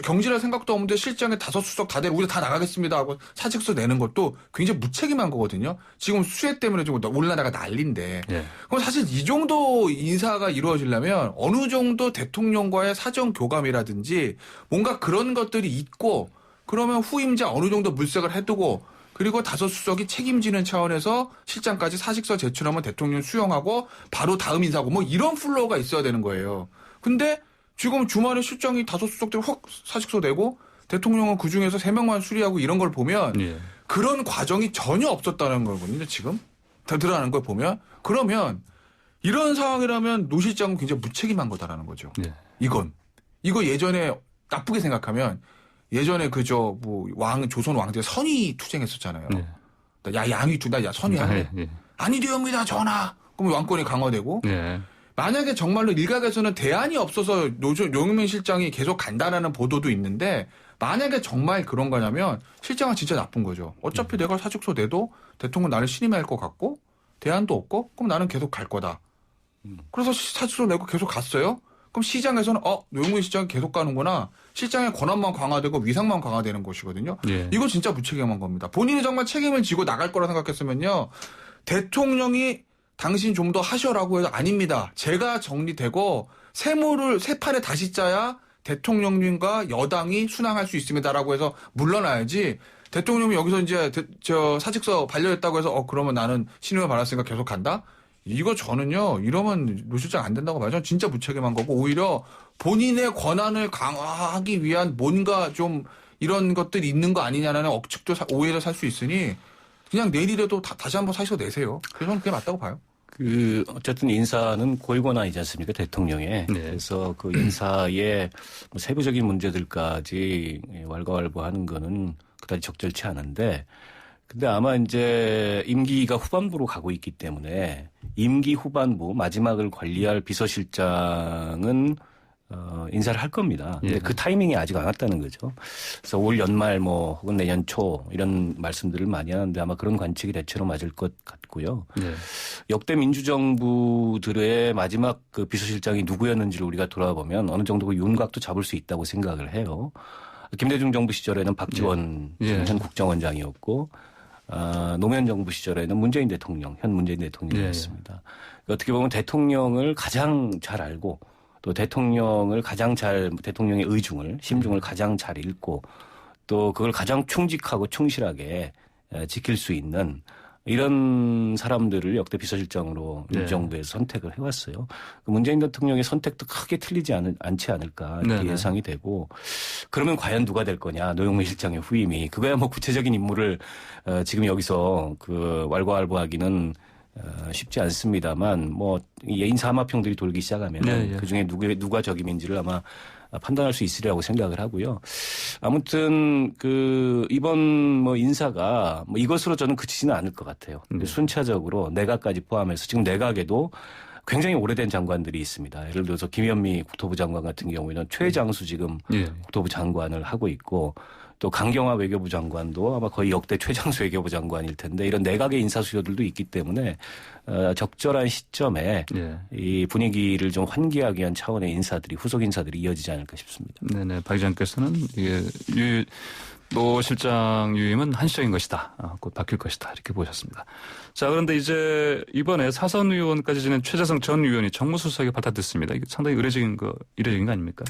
경질할 생각도 없는데 실장에 5수석 다 되고 우리 다 나가겠습니다 하고 사직서 내는 것도 굉장히 무책임한 거거든요. 지금 수혜 때문에 좀 올라다가 난리인데. 예. 그럼 사실 이 정도 인사가 이루어지려면 어느 정도 대통령과의 사정 교감이라든지 뭔가 그런 것들이 있고 그러면 후임자 어느 정도 물색을 해두고 그리고 5수석이 책임지는 차원에서 실장까지 사직서 제출하면 대통령 수용하고 바로 다음 인사고 뭐 이런 플로우가 있어야 되는 거예요. 근데 지금 주말에 실장이 5수석들 확 사직서 내고 대통령은 그중에서 3명만 수리하고 이런 걸 보면 예. 그런 과정이 전혀 없었다는 거거든요. 지금 드러나는 걸 보면. 그러면 이런 상황이라면 노 실장은 굉장히 무책임한 거다라는 거죠. 예. 이거 예전에 나쁘게 생각하면 예전에 조선 왕들 선의 투쟁했었잖아요. 예. 야 양위 투다 야 선의하네. 예. 아니되옵니다 전하. 그럼 왕권이 강화되고 예. 만약에 정말로 일각에서는 대안이 없어서 노영민 실장이 계속 간다라는 보도도 있는데 만약에 정말 그런 거냐면 실장은 진짜 나쁜 거죠. 어차피 내가 사직서 내도 대통령 나를 신임할 것 같고 대안도 없고 그럼 나는 계속 갈 거다. 그래서 사직서 내고 계속 갔어요. 그럼 시장에서는 노영민 실장이 계속 가는구나. 실장의 권한만 강화되고 위상만 강화되는 것이거든요. 예. 이거 진짜 무책임한 겁니다. 본인이 정말 책임을 지고 나갈 거라 생각했으면요. 대통령이 당신 좀 더 하셔라고 해도 아닙니다. 제가 정리되고 새 판에 다시 짜야 대통령님과 여당이 순항할 수 있습니다라고 해서 물러나야지. 대통령이 여기서 이제 사직서 반려했다고 해서 그러면 나는 신임을 받았으니까 계속 간다? 이거 저는요, 이러면 노 실장 안 된다고 봐요. 저는 진짜 무책임한 거고, 오히려 본인의 권한을 강화하기 위한 뭔가 좀 이런 것들이 있는 거 아니냐라는 억측도 오해를 살 수 있으니, 그냥 내일이라도 다시 한번 사직서 내세요. 그래서 저는 그게 맞다고 봐요. 어쨌든 인사는 고위권한이지 않습니까? 대통령의. 네. 그래서 그 인사의 세부적인 문제들까지 왈가왈부하는 거는 그다지 적절치 않은데, 근데 아마 이제 임기가 후반부로 가고 있기 때문에 임기 후반부 마지막을 관리할 비서실장은 인사를 할 겁니다. 근데 예. 그 타이밍이 아직 안 왔다는 거죠. 그래서 올 연말 혹은 내년 초 이런 말씀들을 많이 하는데 아마 그런 관측이 대체로 맞을 것 같고요. 예. 역대 민주정부들의 마지막 그 비서실장이 누구였는지를 우리가 돌아보면 어느 정도 그 윤곽도 잡을 수 있다고 생각을 해요. 김대중 정부 시절에는 박지원 예. 현 국정원장이었고 노무현 정부 시절에는 문재인 대통령, 현 문재인 대통령이었습니다. 어떻게 보면 대통령을 가장 잘 알고 또 대통령의 의중을, 심중을 가장 잘 읽고 또 그걸 가장 충직하고 충실하게 지킬 수 있는 이런 사람들을 역대 비서실장으로 네. 민주정부에서 선택을 해왔어요. 문재인 대통령의 선택도 크게 틀리지 않지 않을까 이렇게 네네. 예상이 되고 그러면 과연 누가 될 거냐 노영민 실장의 후임이 그거야 구체적인 인물을 지금 여기서 왈가왈부하기는 쉽지 않습니다만 예인사마평들이 돌기 시작하면 네, 예. 그중에 누가 적임인지를 아마 판단할 수 있으리라고 생각을 하고요. 아무튼 이번 인사가 이것으로 저는 그치지는 않을 것 같아요. 순차적으로 내각까지 포함해서 지금 내각에도 굉장히 오래된 장관들이 있습니다. 예를 들어서 김현미 국토부 장관 같은 경우에는 최장수 지금 예. 국토부 장관을 하고 있고 또 강경화 외교부 장관도 아마 거의 역대 최장수 외교부 장관일 텐데 이런 내각의 인사 수요들도 있기 때문에 적절한 시점에 예. 이 분위기를 좀 환기하기 위한 차원의 후속 인사들이 이어지지 않을까 싶습니다. 네네. 박 기자님께서는 이게 노 실장 유임은 한시적인 것이다. 곧 바뀔 것이다. 이렇게 보셨습니다. 자, 그런데 이제 이번에 사선 의원까지 지낸 최재성 전 의원이 정무수석에 발탁됐습니다. 이게 상당히 이례적인 거 아닙니까?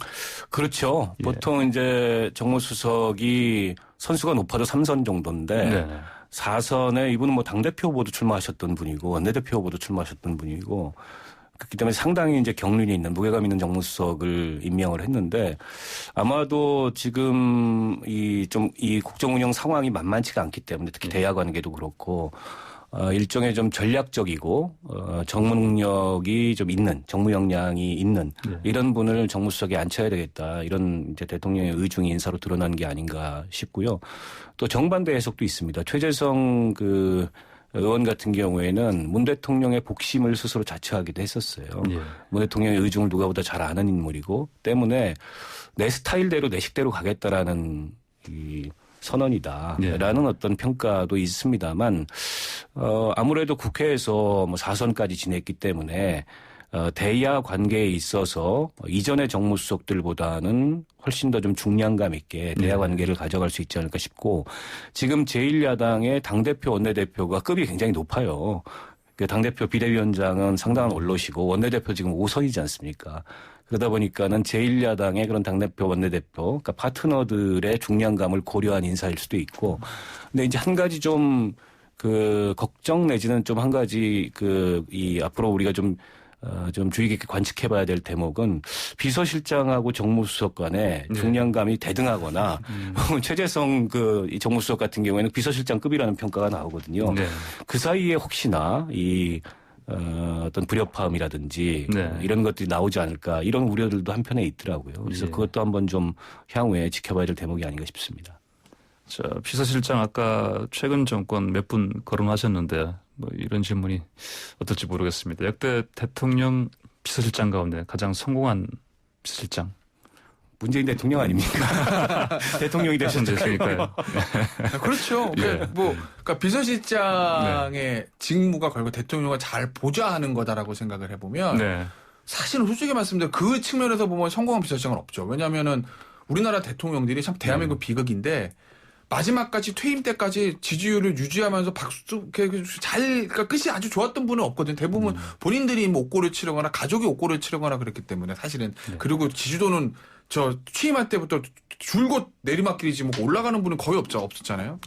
그렇죠. 예. 보통 이제 정무수석이 선수가 높아도 3선 정도인데 네. 4선에 이분은 당대표 후보도 출마하셨던 분이고 원내대표 후보도 출마하셨던 분이고 그렇기 때문에 상당히 이제 경륜이 있는 무게감 있는 정무수석을 임명을 했는데 아마도 지금 이 국정 운영 상황이 만만치가 않기 때문에 특히 대야 관계도 그렇고 일종의 좀 전략적이고 정무 능력이 좀 있는 정무 역량이 있는 이런 분을 정무수석에 앉혀야 되겠다 이런 이제 대통령의 의중이 인사로 드러난 게 아닌가 싶고요. 또 정반대 해석도 있습니다. 최재성 의원 같은 경우에는 문 대통령의 복심을 스스로 자처하기도 했었어요. 예. 문 대통령의 의중을 누가보다 잘 아는 인물이고 때문에 내 스타일대로 내 식대로 가겠다라는 이 선언이다라는 어떤 평가도 있습니다만 아무래도 국회에서 4선까지 지냈기 때문에 대야 관계에 있어서 이전의 정무수석들보다는 훨씬 더 좀 중량감 있게 대야 관계를 가져갈 수 있지 않을까 싶고 지금 제1야당의 당대표 원내대표가 급이 굉장히 높아요. 그 당대표 비대위원장은 상당한 원로시고 원내대표 지금 5선이지 않습니까? 그러다 보니까는 제1야당의 그런 당대표 원내대표, 그러니까 파트너들의 중량감을 고려한 인사일 수도 있고 근데 이제 한 가지 좀 걱정 내지는 좀 한 가지 앞으로 우리가 좀 주의 깊게 관측해봐야 될 대목은 비서실장하고 정무수석 간에 중량감이 대등하거나 최재성 이 정무수석 같은 경우에는 비서실장급이라는 평가가 나오거든요. 네. 그 사이에 혹시나 어떤 불협화음이라든지 이런 것들이 나오지 않을까 이런 우려들도 한편에 있더라고요. 그래서 그것도 한번 좀 향후에 지켜봐야 될 대목이 아닌가 싶습니다. 자, 비서실장 아까 최근 정권 몇 분 거론하셨는데 뭐 이런 질문이 어떨지 모르겠습니다. 역대 대통령 비서실장 가운데 가장 성공한 비서실장. 문재인 대통령 아닙니까? 대통령이 되셨으니까요. 그렇죠. 그러니까 비서실장의 직무가 결국 대통령을 잘 보좌하는 거다라고 생각을 해보면 사실은 솔직히 말씀드려 그 측면에서 보면 성공한 비서실장은 없죠. 왜냐하면은 우리나라 대통령들이 참 대한민국 비극인데 마지막까지 퇴임 때까지 지지율을 유지하면서 그러니까 끝이 아주 좋았던 분은 없거든요. 대부분 본인들이 뭐 옥고를 치르거나 가족이 옥고를 치르거나 그랬기 때문에 사실은 그리고 지지도는 취임할 때부터 줄곧 내리막길이지 뭐 올라가는 분은 거의 없었잖아요.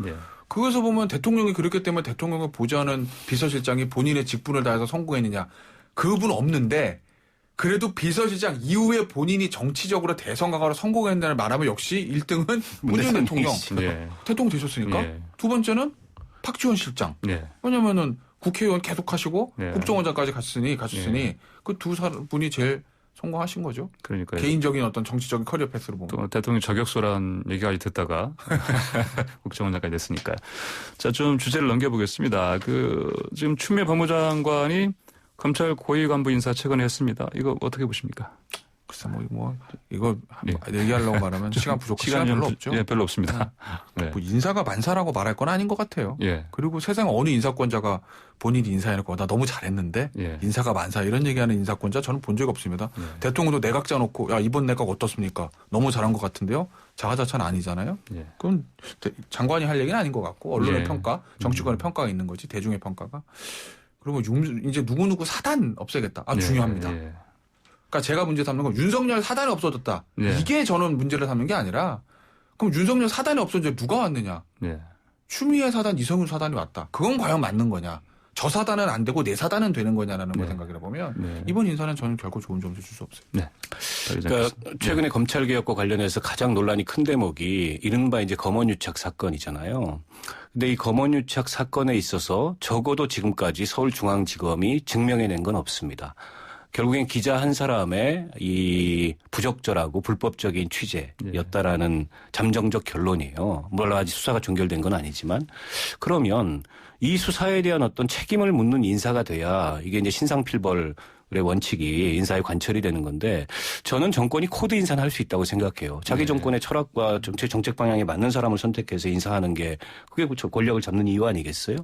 그것을 보면 대통령이 그렇기 때문에 대통령을 보좌하는 비서실장이 본인의 직분을 다해서 성공했느냐. 그분 없는데 그래도 비서실장 이후에 본인이 정치적으로 대선강화로 성공했다는 말하면 역시 1등은 문재인 대통령. 대통령 되셨으니까. 두 번째는 박지원 실장. 왜냐면은 국회의원 계속 하시고 국정원장까지 가셨으니 그 두 분이 제일 성공하신 거죠. 그러니까 개인적인 어떤 정치적인 커리어 패스로 보면. 또 대통령 저격수라는 얘기까지 듣다가 국정원장까지 됐으니까요. 자, 좀 주제를 넘겨보겠습니다. 지금 추미애 법무장관이 검찰 고위 간부 인사 최근에 했습니다. 이거 어떻게 보십니까? 글쎄 이거 얘기하려고 말하면 시간 부족해서 시간 별로 없죠. 별로 없습니다. 뭐 인사가 만사라고 말할 건 아닌 것 같아요. 그리고 세상 어느 인사권자가 본인이 인사해놓고 나 너무 잘했는데 인사가 만사 이런 얘기하는 인사권자 저는 본 적이 없습니다. 대통령도 내각 짜놓고 야 이번 내각 어떻습니까? 너무 잘한 것 같은데요. 자화자찬 아니잖아요. 그건 장관이 할 얘기는 아닌 것 같고 언론의 평가, 정치권의 평가가 있는 거지 대중의 평가가. 그리고 이제 누구누구 사단 없애겠다. 중요합니다. 그러니까 제가 문제 삼는 건 윤석열 사단이 없어졌다. 이게 저는 문제를 삼는 게 아니라 그럼 윤석열 사단이 없어져 누가 왔느냐. 추미애 사단, 이성윤 사단이 왔다. 그건 과연 맞는 거냐. 저 사단은 안 되고 내 사단은 되는 거냐라는 걸 생각을 해보면 이번 인사는 저는 결코 좋은 점수 줄 수 없어요. 그러니까 최근에 검찰개혁과 관련해서 가장 논란이 큰 대목이 이른바 이제 검언유착 사건이잖아요. 근데 이 검언유착 사건에 있어서 적어도 지금까지 서울중앙지검이 증명해낸 건 없습니다. 결국엔 기자 한 사람의 이 부적절하고 불법적인 취재였다라는 잠정적 결론이에요. 물론 아직 수사가 종결된 건 아니지만 그러면 이 수사에 대한 어떤 책임을 묻는 인사가 돼야 이게 이제 신상필벌의 원칙이 인사에 관철이 되는 건데 저는 정권이 코드 인사는 할 수 있다고 생각해요. 자기 정권의 철학과 정책 방향에 맞는 사람을 선택해서 인사하는 게 그게 권력을 잡는 이유 아니겠어요?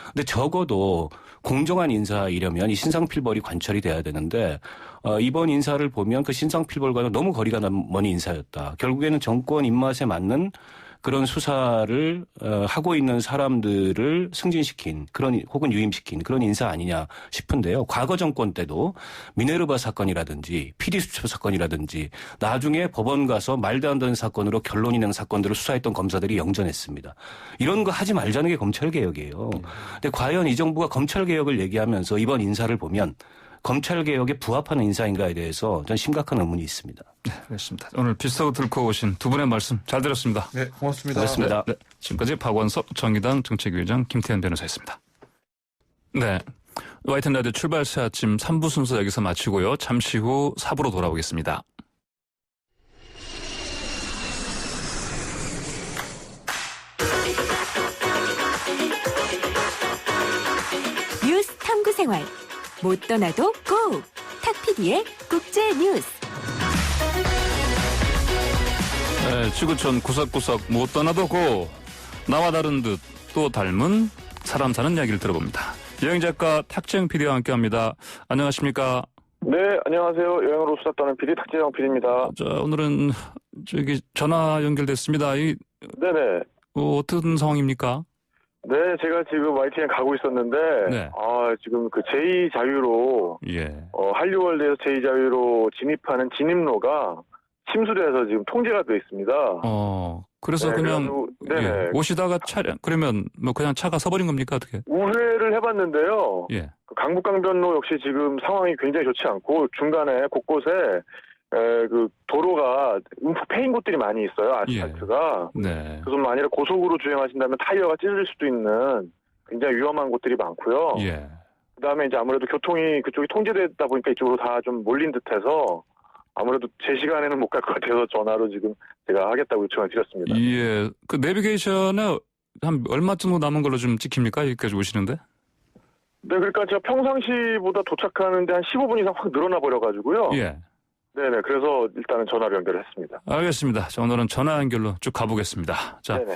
근데 적어도 공정한 인사이려면 이 신상필벌이 관철이 돼야 되는데 이번 인사를 보면 그 신상필벌과는 너무 거리가 먼 인사였다. 결국에는 정권 입맛에 맞는 그런 수사를 하고 있는 사람들을 승진시킨 혹은 유임시킨 그런 인사 아니냐 싶은데요. 과거 정권 때도 미네르바 사건이라든지 PD수첩 사건이라든지 나중에 법원 가서 말도 안 되는 사건으로 결론이 난 사건들을 수사했던 검사들이 영전했습니다. 이런 거 하지 말자는 게 검찰개혁이에요. 근데 과연 이 정부가 검찰개혁을 얘기하면서 이번 인사를 보면 검찰개혁에 부합하는 인사인가에 대해서 전 심각한 의문이 있습니다. 알겠습니다. 오늘 비슷하고 들고 오신 두 분의 말씀 잘 들었습니다. 네, 고맙습니다. 고맙습니다. 지금까지 박원석 정의당 정책위의장 김태현 변호사였습니다. 네, YTN 라디오 출발 새 아침 3부 순서 여기서 마치고요. 잠시 후 4부로 돌아오겠습니다. 뉴스 탐구생활 못 떠나도 고! 탁PD의 국제뉴스. 네, 지구촌 구석구석 못 떠나도 고! 나와 다른 듯 또 닮은 사람 사는 이야기를 들어봅니다. 여행작가 탁재영 PD와 함께합니다. 안녕하십니까? 네, 안녕하세요. 여행으로 수다 떠는 PD 탁재영 PD입니다. 자, 오늘은 저기 전화 연결됐습니다. 네네. 어떤 상황입니까? 네, 제가 지금 YTN 가고 있었는데, 네. 지금 그 제2자유로, 예. 한류월드에서 제2자유로 진입하는 진입로가 침수돼서 지금 통제가 돼 있습니다. 그래서 네, 그냥 네네. 예, 오시다가 그러면 뭐 그냥 차가 서버린 겁니까? 어떻게? 우회를 해봤는데요. 예. 그 강북강변로 역시 지금 상황이 굉장히 좋지 않고 중간에 곳곳에 그 도로가 움푹 패인 곳들이 많이 있어요. 아스팔트가. 네. 그래서 만일에 고속으로 주행하신다면 타이어가 찢어질 수도 있는 굉장히 위험한 곳들이 많고요. 예. 그다음에 이제 아무래도 교통이 그쪽이 통제되다 보니까 이쪽으로 다 좀 몰린 듯해서 아무래도 제 시간에는 못 갈 것 같아서 전화로 지금 제가 하겠다고 요청을 드렸습니다. 예. 그 내비게이션에 한 얼마 정도 남은 걸로 좀 찍힙니까? 여기까지 오시는데? 네, 그러니까 제가 평상시보다 도착하는데 한 15분 이상 확 늘어나 버려가지고요. 예. 네네. 그래서 일단은 전화로 연결했습니다. 알겠습니다. 자, 오늘은 전화 연결로 쭉 가보겠습니다. 자, 네네.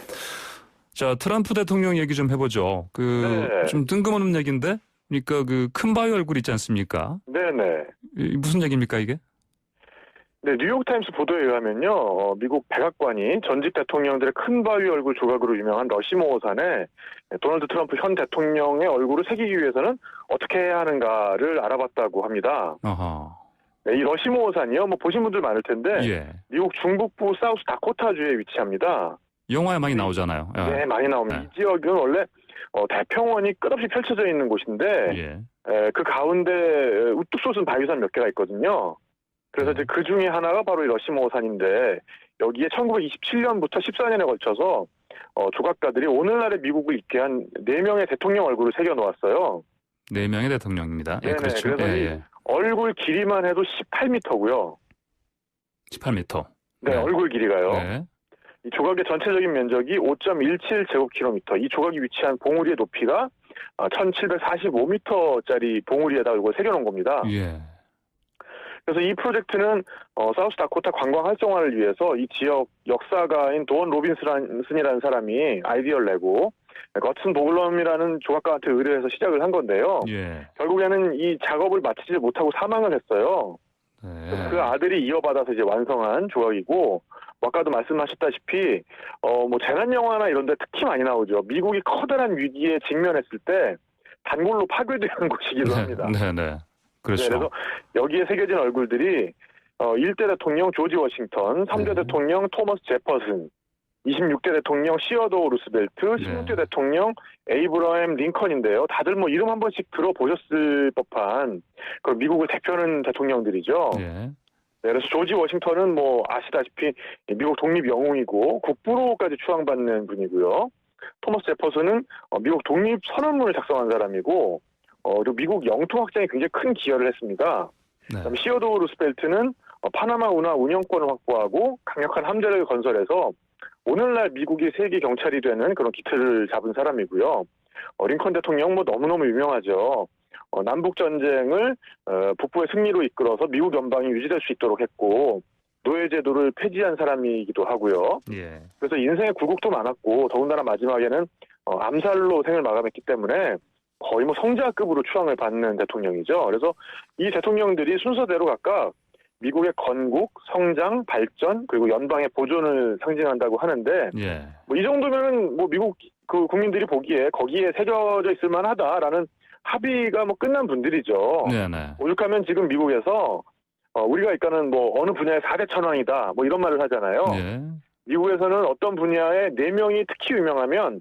자, 트럼프 대통령 얘기 좀 해보죠. 네. 좀 뜬금없는 얘기인데? 그러니까 그 큰 바위 얼굴 있지 않습니까? 네네. 무슨 얘기입니까, 이게? 네, 뉴욕타임스 보도에 의하면요, 미국 백악관이 전직 대통령들의 큰 바위 얼굴 조각으로 유명한 러시모어 산에 도널드 트럼프 현 대통령의 얼굴을 새기기 위해서는 어떻게 해야 하는가를 알아봤다고 합니다. 어허. 네, 이 러시모어 산이요, 뭐 보신 분들 많을 텐데, 예. 미국 중북부 사우스 다코타주에 위치합니다. 영화에 많이 나오잖아요. 네, 많이 나옵니다. 네. 이 지역은 원래 대평원이 끝없이 펼쳐져 있는 곳인데, 예. 그 가운데 우뚝 솟은 바위산 몇 개가 있거든요. 그래서 이제 그 중에 하나가 바로 이 러시모어 산인데, 여기에 1927년부터 14년에 걸쳐서 조각가들이 오늘날의 미국을 있게 한 4명의 대통령 얼굴을 새겨 놓았어요. 4명의 대통령입니다. 예, 네네. 그렇죠. 그래서 이 얼굴 길이만 해도 18m고요. 18m. 네, 네. 얼굴 길이가요. 네. 이 조각의 전체적인 면적이 5.17제곱킬로미터. 이 조각이 위치한 봉우리의 높이가 1745m짜리 봉우리에다가 이걸 새겨놓은 겁니다. 예. 그래서 이 프로젝트는 사우스 다코타 관광 활성화를 위해서 이 지역 역사가인 도원 로빈슨이라는 사람이 아이디어를 내고 거튼 보글럼이라는 조각가한테 의뢰해서 시작을 한 건데요. 예. 결국에는 이 작업을 마치지 못하고 사망을 했어요. 네. 그 아들이 이어받아서 이제 완성한 조각이고, 아까도 말씀하셨다시피 뭐 재난 영화나 이런 데 특히 많이 나오죠. 미국이 커다란 위기에 직면했을 때 단골로 파괴되는 곳이기도 합니다. 네. 그렇죠. 네, 그래서 여기에 새겨진 얼굴들이 1대 대통령 조지 워싱턴, 3대 대통령 토머스 제퍼슨, 26대 대통령 시어도어 루스벨트, 16대 대통령 에이브러햄 링컨인데요. 다들 뭐 이름 한 번씩 들어보셨을 법한 그 미국을 대표하는 대통령들이죠. 예. 네, 그래서 조지 워싱턴은 뭐 아시다시피 미국 독립 영웅이고 국부로까지 추앙받는 분이고요. 토머스 제퍼슨은 미국 독립 선언문을 작성한 사람이고, 그리고 미국 영토 확장에 굉장히 큰 기여를 했습니다. 네. 그다음에 시어도어 루스벨트는 파나마 운하 운영권을 확보하고 강력한 함대를 건설해서 오늘날 미국이 세계 경찰이 되는 그런 기틀을 잡은 사람이고요. 링컨 대통령 뭐 너무너무 유명하죠. 남북 전쟁을 북부의 승리로 이끌어서 미국 연방이 유지될 수 있도록 했고, 노예 제도를 폐지한 사람이기도 하고요. 예. 그래서 인생의 굴곡도 많았고, 더군다나 마지막에는 암살로 생을 마감했기 때문에 거의 뭐 성자급으로 추앙을 받는 대통령이죠. 그래서 이 대통령들이 순서대로 각각 미국의 건국, 성장, 발전, 그리고 연방의 보존을 상징한다고 하는데, 예. 뭐 이 정도면은 뭐 미국 그 국민들이 보기에 거기에 새겨져 있을 만하다라는 합의가 뭐 끝난 분들이죠. 네네. 오죽하면 지금 미국에서 우리가 일단은 뭐 어느 분야의 4대 천왕이다 뭐 이런 말을 하잖아요. 예. 미국에서는 어떤 분야에 4명이 특히 유명하면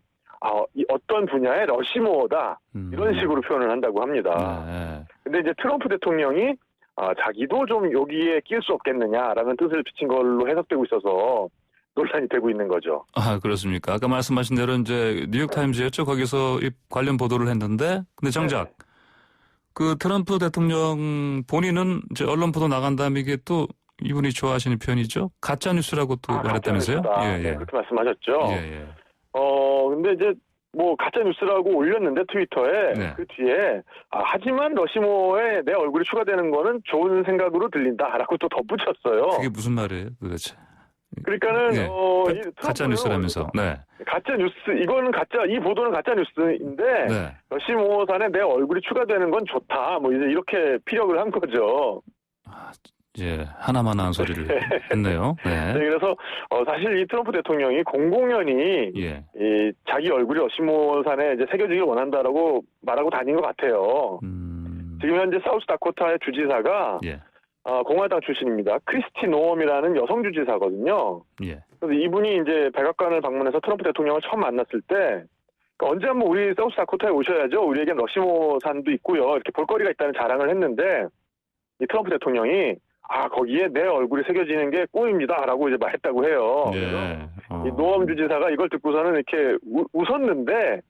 이 어떤 분야의 러시모어다 이런 식으로 표현을 한다고 합니다. 네. 근데 이제 트럼프 대통령이 자기도 좀 여기에 끼일 수 없겠느냐라는 뜻을 비친 걸로 해석되고 있어서 논란이 되고 있는 거죠. 아, 그렇습니까? 아까 말씀하신 대로 이제 뉴욕타임즈였죠. 거기서 이 관련 보도를 했는데, 근데 정작 그 트럼프 대통령 본인은 이제 언론 보도 나간 다음에 이게 또 이분이 좋아하시는 표현이죠. 가짜 뉴스라고 또 말했다면서요? 예, 네, 그렇게 말씀하셨죠. 예. 근데 이제 뭐 가짜 뉴스라고 올렸는데 트위터에 그 뒤에 하지만 러시모어에 내 얼굴이 추가되는 거는 좋은 생각으로 들린다라고 또 덧붙였어요. 그게 무슨 말이에요, 도대체? 그러니까는 예. 이 가짜 트럼프는 뉴스라면서. 네. 가짜 뉴스 이거는 이 보도는 가짜 뉴스인데 네. 러시모산에 내 얼굴이 추가되는 건 좋다. 뭐 이제 이렇게 피력을 한 거죠. 이제 하나만한 소리를 했네요. 네, 네. 그래서 사실 이 트럼프 대통령이 공공연히 예. 이 자기 얼굴이 러시모산에 이제 새겨지길 원한다라고 말하고 다닌 것 같아요. 지금 현재 사우스다코타의 주지사가 예. 공화당 출신입니다. 크리스티 노엄이라는 여성 주지사거든요. 예. 그래서 이분이 이제 백악관을 방문해서 트럼프 대통령을 처음 만났을 때 그러니까 언제 한번 우리 사우스다코타에 오셔야죠. 우리에겐 러시모산도 있고요. 이렇게 볼거리가 있다는 자랑을 했는데 이 트럼프 대통령이 거기에 내 얼굴이 새겨지는 게 꿈입니다라고 이제 말했다고 해요. 그래서 예. 이 노엄 주지사가 이걸 듣고서는 이렇게 웃었는데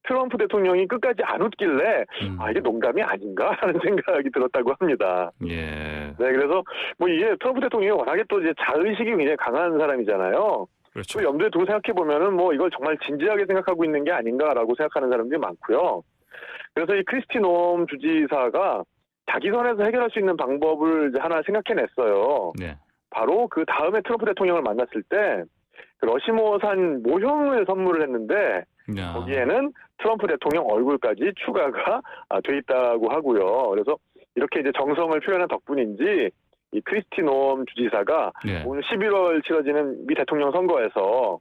트럼프 대통령이 끝까지 안 웃길래 이게 농담이 아닌가 하는 생각이 들었다고 합니다. 예. 네, 그래서 뭐 이게 트럼프 대통령이 워낙에 또 이제 자의식이 굉장히 강한 사람이잖아요. 그렇죠. 그 염두에 두고 생각해 보면은 뭐 이걸 정말 진지하게 생각하고 있는 게 아닌가라고 생각하는 사람들이 많고요. 그래서 이 크리스티 노엄 주지사가 자기 선에서 해결할 수 있는 방법을 이제 하나 생각해냈어요. 네. 바로 그 다음에 트럼프 대통령을 만났을 때 그 러시모산 모형을 선물을 했는데 야. 거기에는 트럼프 대통령 얼굴까지 추가가 돼 있다고 하고요. 그래서 이렇게 이제 정성을 표현한 덕분인지 이 크리스티 노엄 주지사가 예. 오늘 11월 치러지는 미 대통령 선거에서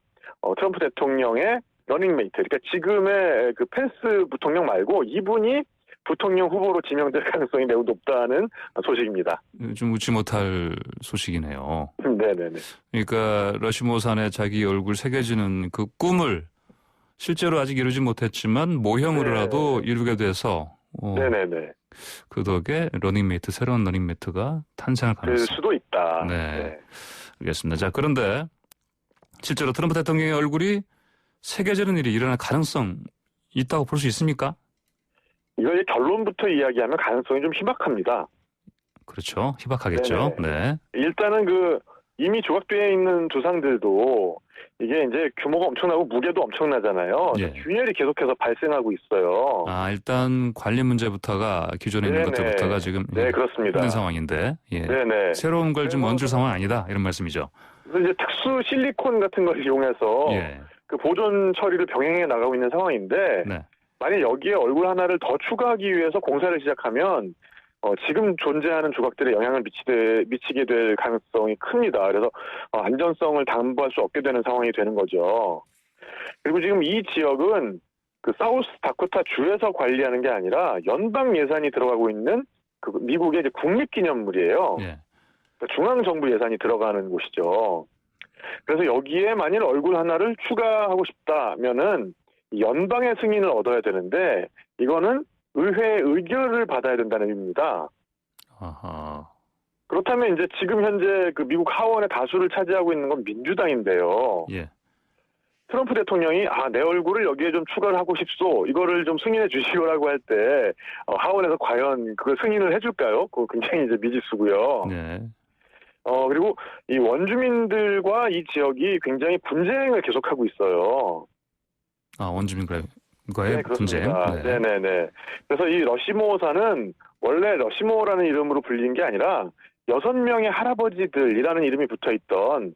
트럼프 대통령의 러닝메이트, 그러니까 지금의 그 펜스 부통령 말고 이분이 부통령 후보로 지명될 가능성이 매우 높다는 소식입니다. 좀 웃지 못할 소식이네요. 네네네. 그러니까 러시모산에 자기 얼굴 새겨지는 그 꿈을 실제로 아직 이루지 못했지만 모형으로라도 이루게 돼서 네네네. 그 덕에 러닝메이트, 새로운 러닝메이트가 탄생할 될 가능성. 수도 있다. 네. 알겠습니다. 자, 그런데 실제로 트럼프 대통령의 얼굴이 새겨지는 일이 일어날 가능성 있다고 볼 수 있습니까? 이걸 결론부터 이야기하면 가능성이 좀 희박합니다. 그렇죠. 희박하겠죠. 네. 일단은 이미 조각되어 있는 두상들도 이게 이제 규모가 엄청나고 무게도 엄청나잖아요. 예. 균열이 계속해서 발생하고 있어요. 일단 관리 문제부터가 기존에 있는 것들부터가 지금 네, 그렇습니다. 있는 상황인데 예. 네네. 새로운 걸 좀 얹을 상황 아니다 이런 말씀이죠. 그래서 이제 특수 실리콘 같은 걸 이용해서 예. 그 보존 처리를 병행해 나가고 있는 상황인데 네. 만약 여기에 얼굴 하나를 더 추가하기 위해서 공사를 시작하면 지금 존재하는 조각들에 영향을 미치게 될 가능성이 큽니다. 그래서 안전성을 담보할 수 없게 되는 상황이 되는 거죠. 그리고 지금 이 지역은 그 사우스 다코타 주에서 관리하는 게 아니라 연방 예산이 들어가고 있는 그 미국의 이제 국립기념물이에요. 예. 그러니까 중앙정부 예산이 들어가는 곳이죠. 그래서 여기에 만일 얼굴 하나를 추가하고 싶다면은 연방의 승인을 얻어야 되는데 이거는 의회의 의결을 받아야 된다는 의미입니다. 아하. 그렇다면 이제 지금 현재 그 미국 하원의 다수를 차지하고 있는 건 민주당인데요. 예. 트럼프 대통령이 내 얼굴을 여기에 좀 추가를 하고 싶소. 이거를 좀 승인해 주시오라고 할 때 하원에서 과연 그걸 승인을 해줄까요? 그거 굉장히 이제 미지수고요. 네. 그리고 이 원주민들과 이 지역이 굉장히 분쟁을 계속하고 있어요. 원주민과의 네, 분쟁. 그렇습니다. 네. 네네네. 그래서 이 러시모산은 원래 러시모라는 이름으로 불린 게 아니라 6명의 할아버지들이라는 이름이 붙어있던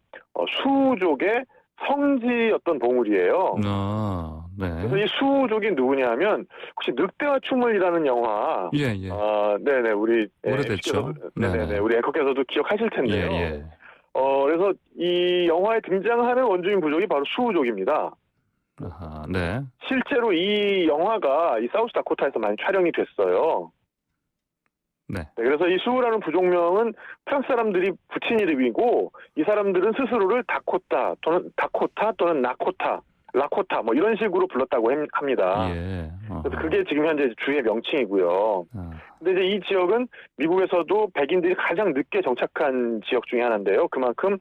수족의 성지였던 봉우리예요. 네. 그래서 이 수족이 누구냐 하면 혹시 늑대와 춤을이라는 영화 예. 네네 우리 오래됐죠. 네네 우리 앵커께서도 기억하실 텐데요. 예. 그래서 이 영화에 등장하는 원주민 부족이 바로 수족입니다. 아하, 네. 실제로 이 영화가 이 사우스다코타에서 많이 촬영이 됐어요. 네. 그래서 이 수우라는 부족명은 프랑스 사람들이 붙인 이름이고 이 사람들은 스스로를 다코타 또는 라코타 뭐 이런 식으로 불렀다고 합니다. 예. 그래서 그게 지금 현재 주의 명칭이고요. 근데 이제 이 지역은 미국에서도 백인들이 가장 늦게 정착한 지역 중에 하나인데요. 그만큼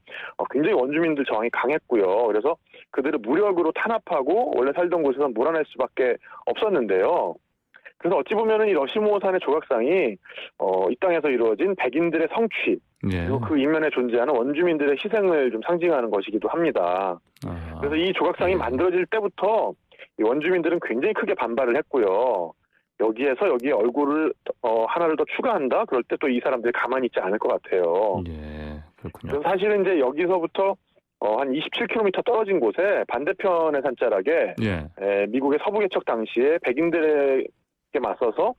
굉장히 원주민들 저항이 강했고요. 그래서 그들을 무력으로 탄압하고 원래 살던 곳에서 몰아낼 수밖에 없었는데요. 그래서 어찌 보면은 이 러시모산의 조각상이 이 땅에서 이루어진 백인들의 성취 그리고 그 이면에 존재하는 원주민들의 희생을 좀 상징하는 것이기도 합니다. 그래서 이 조각상이 만들어질 때부터 이 원주민들은 굉장히 크게 반발을 했고요. 여기에 얼굴을 하나를 더 추가한다? 그럴 때 또 이 사람들이 가만히 있지 않을 것 같아요. 예, 그렇군요. 그래서 사실은 이제 여기서부터 한 27km 떨어진 곳에 반대편의 산자락에 예. 미국의 서부 개척 당시에 백인들에게 맞서서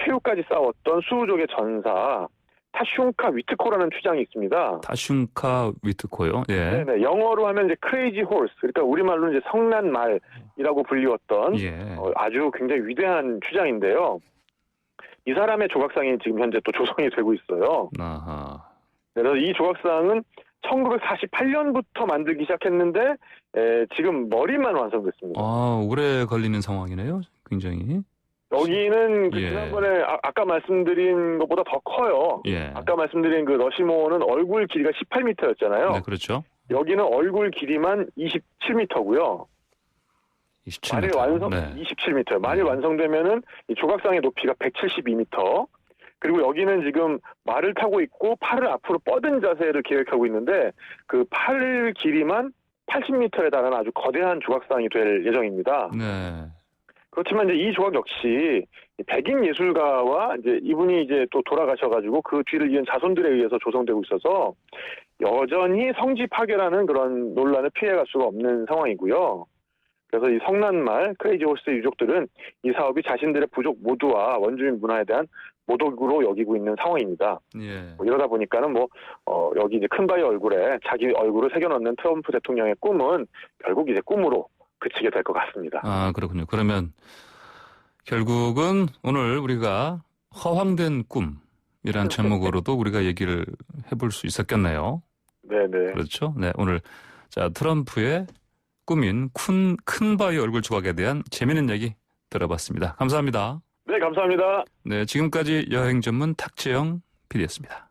최후까지 싸웠던 수우족의 전사 타슌카 위트코라는 추장이 있습니다. 타슌카 위트코요. 예. 네네, 영어로 하면 이제 크레이지 홀스, 그러니까 우리말로 이제 성난 말이라고 불리웠던 예. 아주 굉장히 위대한 추장인데요. 이 사람의 조각상이 지금 현재 또 조성이 되고 있어요. 아하. 그래서 이 조각상은 1948년부터 만들기 시작했는데 지금 머리만 완성됐습니다. 아, 오래 걸리는 상황이네요. 굉장히. 여기는 그 예. 지난번에 아까 말씀드린 것보다 더 커요. 예. 아까 말씀드린 그 러시모어는 얼굴 길이가 18m였잖아요. 네, 그렇죠. 여기는 얼굴 길이만 27m고요. 27m. 만일 완성 네. 27m. 만일 완성되면은 이 조각상의 높이가 172m. 그리고 여기는 지금 말을 타고 있고 팔을 앞으로 뻗은 자세를 계획하고 있는데 그 팔 길이만 80m에 달하는 아주 거대한 조각상이 될 예정입니다. 네. 그렇지만 이제 이 조각 역시 백인 예술가와 이제 이분이 이제 또 돌아가셔가지고 그 뒤를 이은 자손들에 의해서 조성되고 있어서 여전히 성지 파괴라는 그런 논란을 피해갈 수가 없는 상황이고요. 그래서 이 성난말 크레이지 홀스의 유족들은 이 사업이 자신들의 부족 모두와 원주민 문화에 대한 모독으로 여기고 있는 상황입니다. 예. 이러다 보니까는 여기 이제 큰바위 얼굴에 자기 얼굴을 새겨넣는 트럼프 대통령의 꿈은 결국 이제 꿈으로 그치게 될 것 같습니다. 아, 그렇군요. 그러면 결국은 오늘 우리가 허황된 꿈이란 제목으로도 우리가 얘기를 해볼 수 있었겠네요. 네네. 그렇죠. 네, 오늘 자 트럼프의 꿈인 큰 바위 얼굴 조각에 대한 재미있는 얘기 들어봤습니다. 감사합니다. 네, 감사합니다. 네, 지금까지 여행 전문 탁재영 PD였습니다.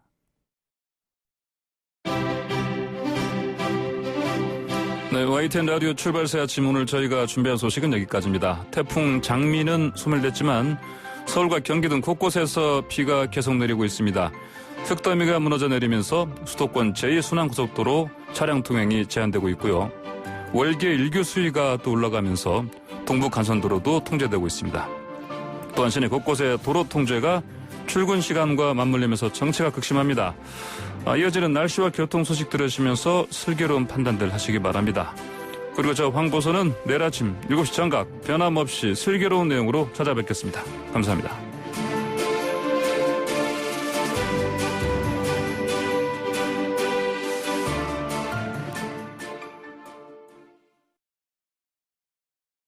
네, YTN 라디오 출발새 아침 오늘 저희가 준비한 소식은 여기까지입니다. 태풍 장미는 소멸됐지만 서울과 경기 등 곳곳에서 비가 계속 내리고 있습니다. 흙더미가 무너져 내리면서 수도권 제2순환고속도로 차량 통행이 제한되고 있고요. 월계 일교 수위가 또 올라가면서 동부 간선도로도 통제되고 있습니다. 또한 시내 곳곳에 도로 통제가 출근 시간과 맞물리면서 정체가 극심합니다. 이어지는 날씨와 교통 소식 들으시면서 슬기로운 판단들 하시기 바랍니다. 그리고 저 황보선은 내일 아침 7시 정각 변함없이 슬기로운 내용으로 찾아뵙겠습니다. 감사합니다.